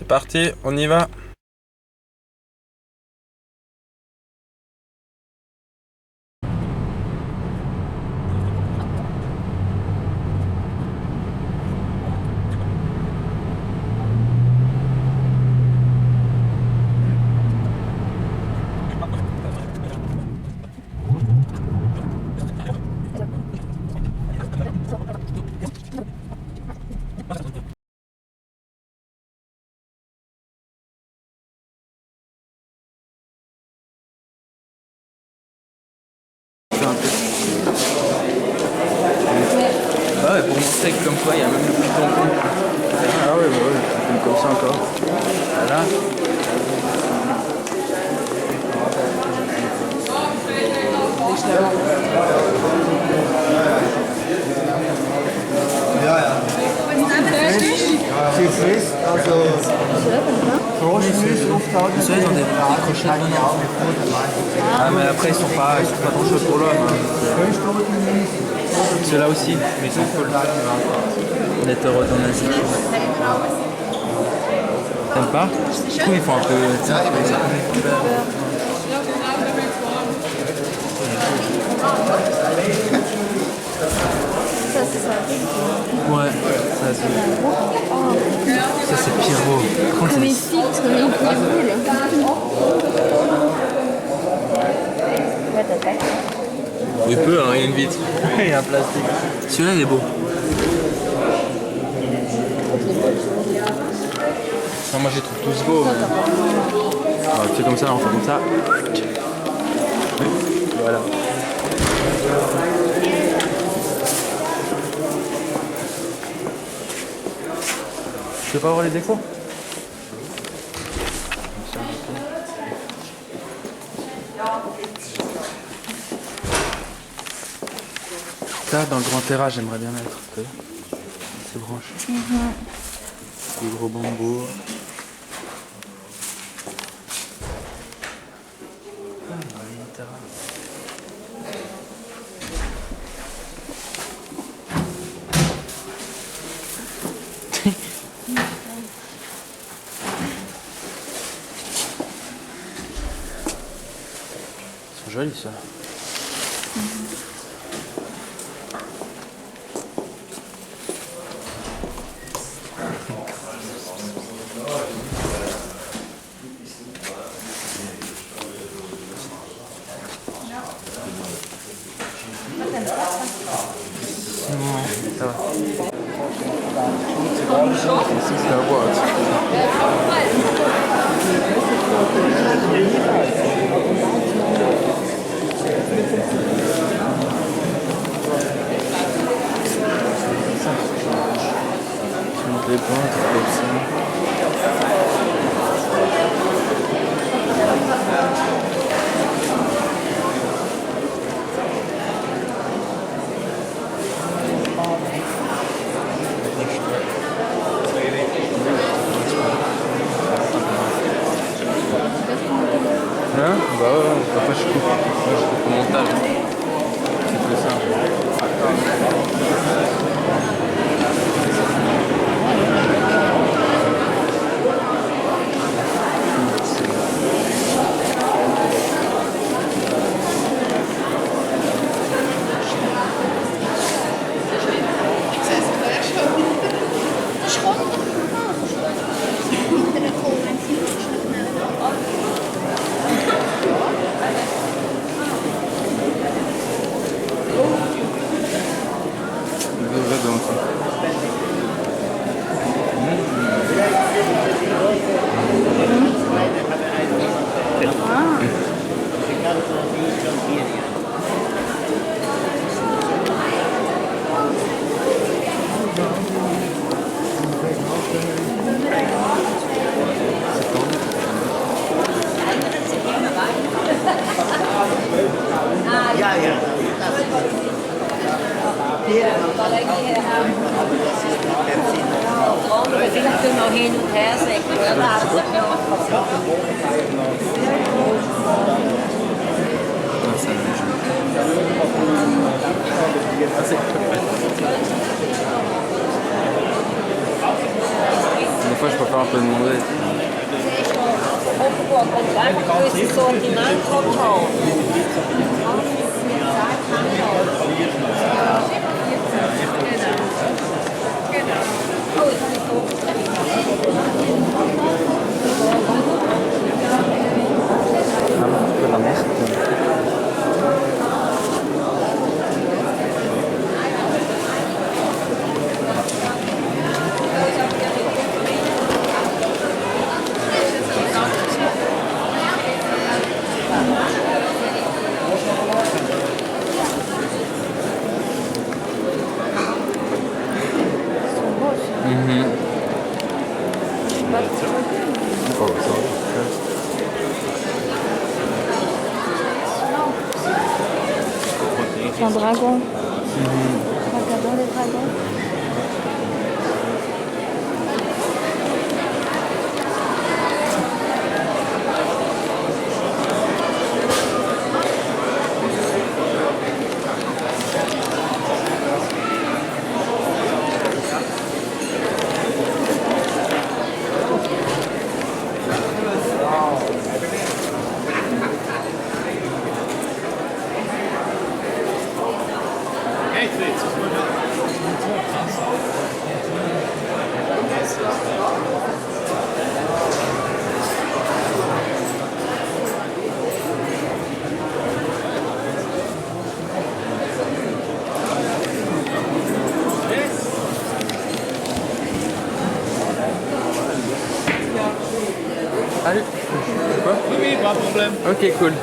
C'est parti, on y va. Ah ouais, pour montrer que comme quoi il y a même le bouton. Ah ouais, comme ça encore. Voilà. Ceux ils ont des crochets dedans. Ah mais après ils sont pas dangereux pour l'homme. Ceux-là aussi, mais ils sont cool. On est heureux dans Asie. T'aimes pas? Je trouve qu'ils font un peu. Ça, c'est ça. Ouais, ça c'est Pierrot. Comme il fixe, comme il roule. Ouais, t'attaques. Il peut, hein, il y a une vitre. Il y a un plastique. Celui-là il est beau. Non, moi j'ai trouve tous beaux. On fait comme ça, on fait comme ça. Voilà. Tu veux pas voir les décos? Ça, dans le grand terrain, j'aimerais bien mettre ces branches. Des gros bambous. Ah, il y a un terrain. Ils sont jolis, ça. Ça va. C'est la boîte. Tu montes les points, tu fais ça. Hein? Bah ouais, après je coupe. Moi je coupe au montage. C'est plus simple. Des fois je peux pas un peu demander. wenn du einfach gewisse Sortiment anschauen. C'est un dragon. J'adore les dragons. Allez. Quoi? Oui, pas de problème. Ok, cool.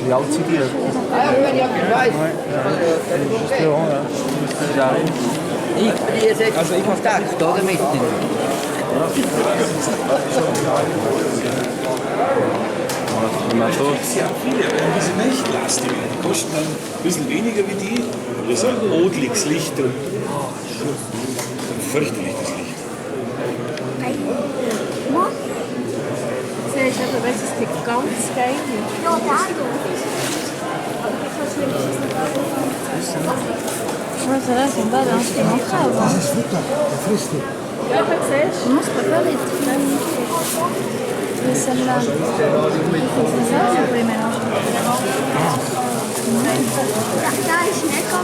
Wie alt sind die? Ouais, juste devant là. J'arrive. Also ich habe gedacht, oder mit den Sie haben viele, aber diese nicht-lastigen, die kosten dann ein bisschen weniger wie die. Das ist ein odliges Licht und fürchterlich das Licht. Siehst du, aber es ist ganz geil. Ja, Ouais, celle-là, c'est une balle, hein. Je te montrerai avant. Non, je préfère les trucs magnifiques. Mais celle-là, c'est ça, ça peut les mélanger. Da ist lecker.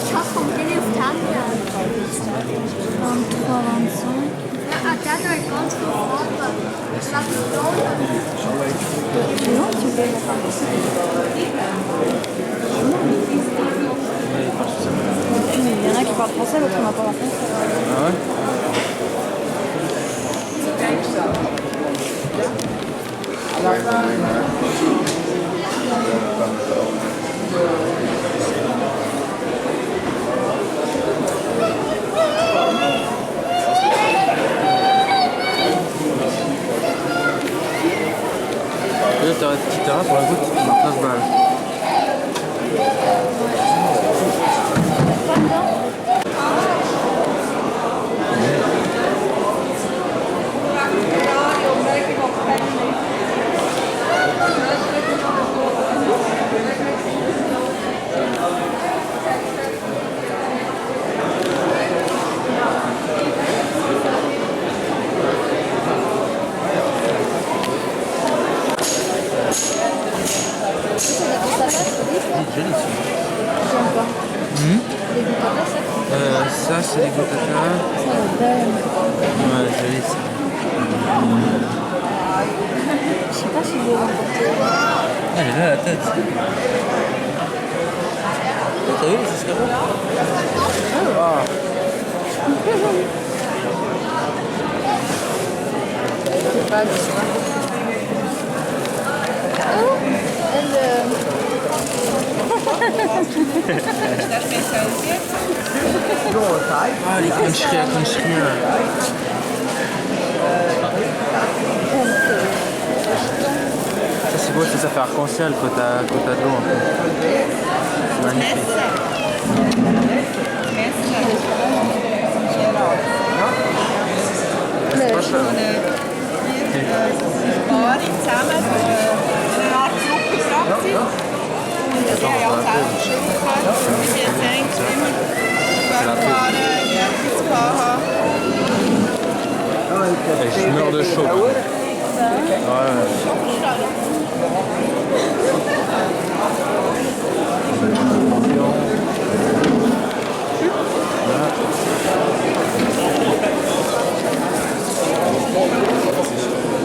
Ich habe vom Billy auf die Hand. 23, 25. Ja, der da ist ganz viel Farbe. Ich glaube, Tu vois, tu peux les Il y en a qui parlent français, l'autre n'a pas la français. Ah ouais? Là, t'aurais de petit terrain pour la goutte, 29 balles. Ça, c'est des patatas. Ouais, joli ça. tête. T'as vu les escargots? Pas du tout. Oh, Ah, les concheries. Ça c'est beau, ça fait arc-en-ciel quand t'as de l'eau un peu. C'est magnifique. C'est pas cher. Paare zusammen, eine Art Gruppenpraxis. Und das haben ja auch selber schon gehabt. Bis jetzt eigentlich immer Bergfahren, etwas gehabt. Je meurs de chaud.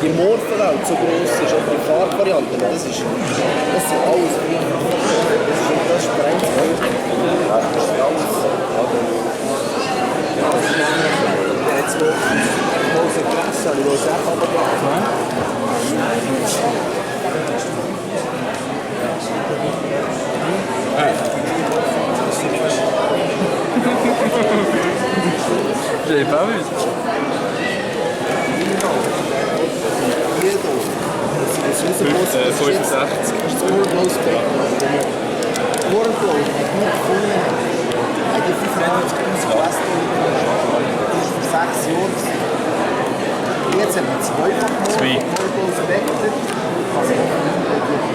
Die Moorverlauf so groß ist, oder die Farbvarianten, das sind alles das sprengt das ist alles. Jetzt große Klasse, die will es auch runtergehen. J'avais pas vu. Das ist ein großes 65. Das ist das Moorglow-Spray. Moorglow hat nur gefunden, die 95 Gewässer, das ist vor 6 Jahren. Jetzt haben wir zweifach Moorglow verwechselt. Also die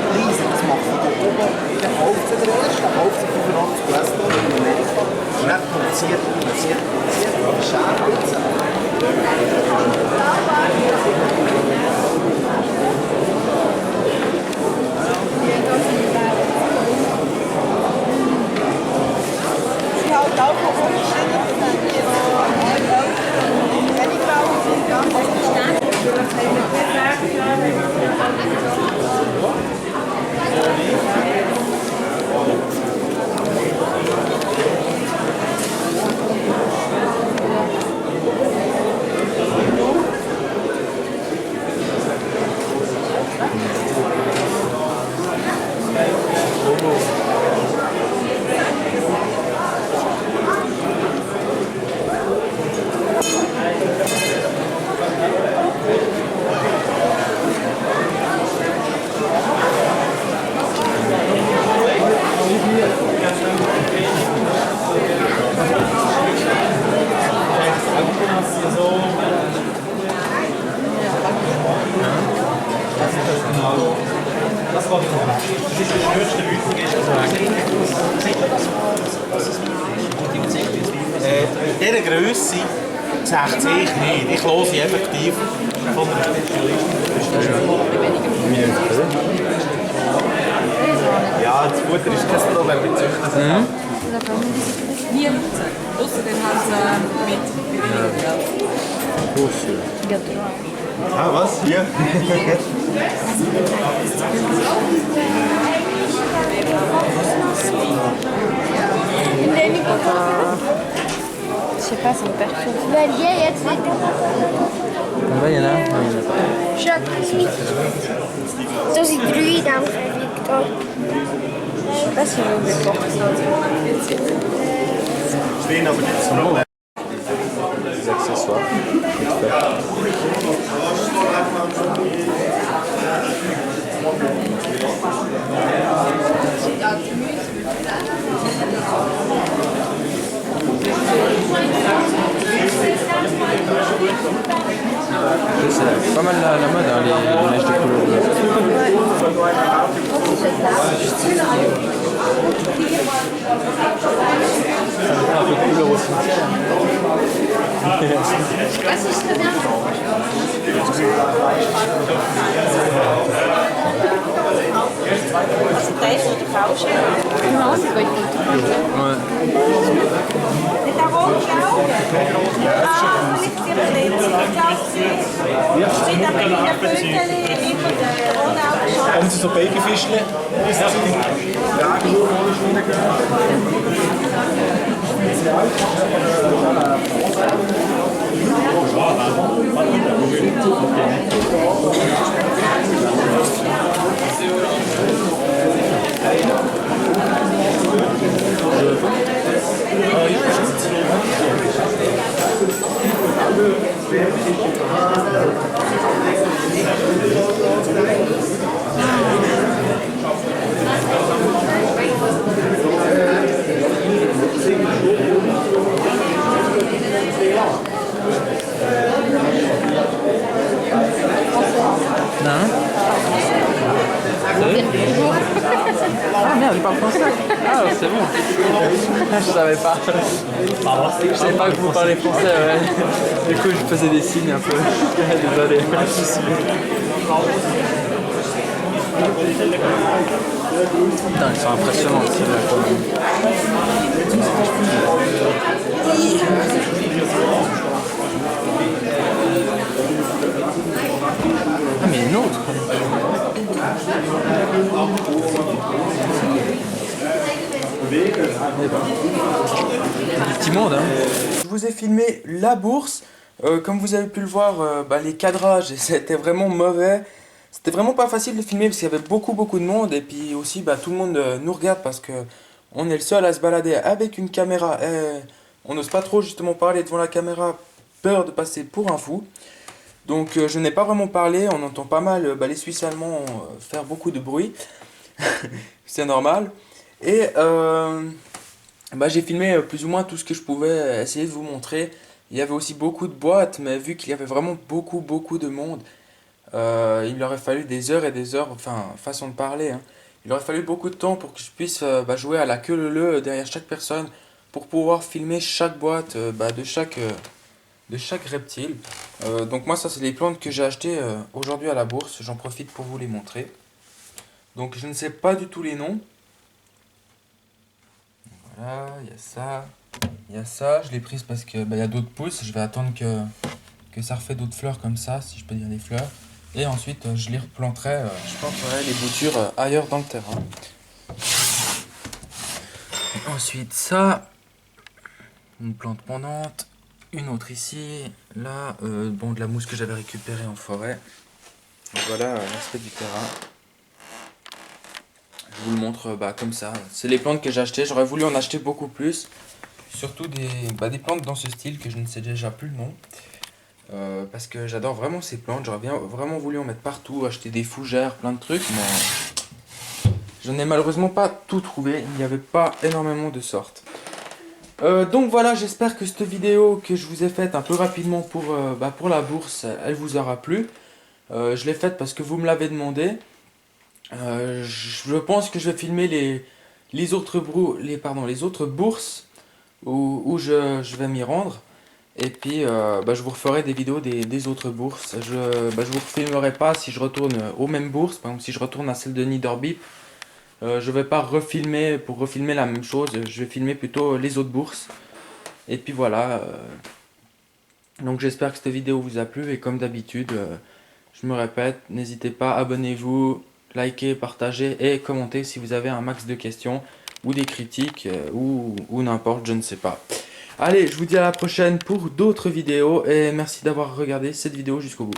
Preise, das macht von da oben, der kauft sich der erste, der kauft sich 85 Gewässer in Amerika. Und dann produziert Scherpizza. Sie halt auch noch unterschiedlich sind. Wenn ich glaube, sind ganz In dieser Grösse sagt sich nicht. Ich höre sie effektiv von der Ja, das Futter ist kein Problem mit Züchten. nie nutzen. Außerdem haben sie mit Ah, was? Hier? Je sais pas, ça me perturbe. Weil hier jetzt nicht. Ouais, il y en a. Schaut, so sind 3 in dem Victor. pas si on veut porter. Stehen aber nicht so lange. Des accessoires. C'est pas mal la mode, hein, les mèches de couleur bleue. Ça me fait un peu de couleur au cimetière. Also das oder falsch? Non, c'est pas une photo. Ouais. Nicht auch rote Augen? Ah, vielleicht sind wir nicht. Ich glaube, sie sind ein bisschen Vögel von der Ronald schon. Haben Sie so Babyfischle? Ist das Ah merde, il parle français. Ah c'est bon. Je savais pas. Je savais pas que vous parlez français, ouais. Du coup je faisais des signes un peu. Désolé. Putain, ils sont impressionnants aussi là. Ah mais une autre. Petit monde, hein. Je vous ai filmé la bourse. Comme vous avez pu le voir, les cadrages c'était vraiment mauvais. C'était vraiment pas facile de filmer parce qu'il y avait beaucoup de monde. Et puis aussi tout le monde nous regarde parce que on est le seul à se balader avec une caméra. Et on n'ose pas trop justement parler devant la caméra, peur de passer pour un fou. Donc je n'ai pas vraiment parlé, on entend pas mal les Suisses allemands faire beaucoup de bruit, c'est normal. Et j'ai filmé plus ou moins tout ce que je pouvais essayer de vous montrer. Il y avait aussi beaucoup de boîtes, mais vu qu'il y avait vraiment beaucoup de monde, il aurait fallu des heures et des heures, enfin façon de parler, hein. Il aurait fallu beaucoup de temps pour que je puisse jouer à la queue leu derrière chaque personne, pour pouvoir filmer chaque boîte de chaque reptile. Donc moi ça c'est les plantes que j'ai achetées aujourd'hui à la bourse, j'en profite pour vous les montrer. Donc je ne sais pas du tout les noms. Voilà, il y a ça, je l'ai prise parce que y a d'autres pousses, je vais attendre que ça refait d'autres fleurs comme ça, si je peux dire des fleurs. Et ensuite je les replanterai, je planterai les boutures ailleurs dans le terrain. Ensuite ça, une plante pendante. Une autre ici, là, de la mousse que j'avais récupérée en forêt. Donc voilà l'aspect du terrain. Je vous le montre comme ça. C'est les plantes que j'ai achetées, j'aurais voulu en acheter beaucoup plus. Surtout des plantes dans ce style que je ne sais déjà plus le nom. Parce que j'adore vraiment ces plantes, j'aurais vraiment voulu en mettre partout, acheter des fougères, plein de trucs, mais je n'ai malheureusement pas tout trouvé, il n'y avait pas énormément de sortes. Donc voilà, j'espère que cette vidéo que je vous ai faite un peu rapidement pour la bourse, elle vous aura plu. Je l'ai faite parce que vous me l'avez demandé. Je pense que je vais filmer les autres bourses où je vais m'y rendre. Et puis je vous referai des vidéos des autres bourses. Je vous filmerai pas si je retourne aux mêmes bourses. Par exemple si je retourne à celle de Niederbipp. Je vais pas refilmer pour refilmer la même chose, je vais filmer plutôt les autres bourses. Et puis voilà, donc j'espère que cette vidéo vous a plu et comme d'habitude, je me répète, n'hésitez pas, abonnez-vous, likez, partagez et commentez si vous avez un max de questions ou des critiques ou n'importe, je ne sais pas. Allez, je vous dis à la prochaine pour d'autres vidéos et merci d'avoir regardé cette vidéo jusqu'au bout.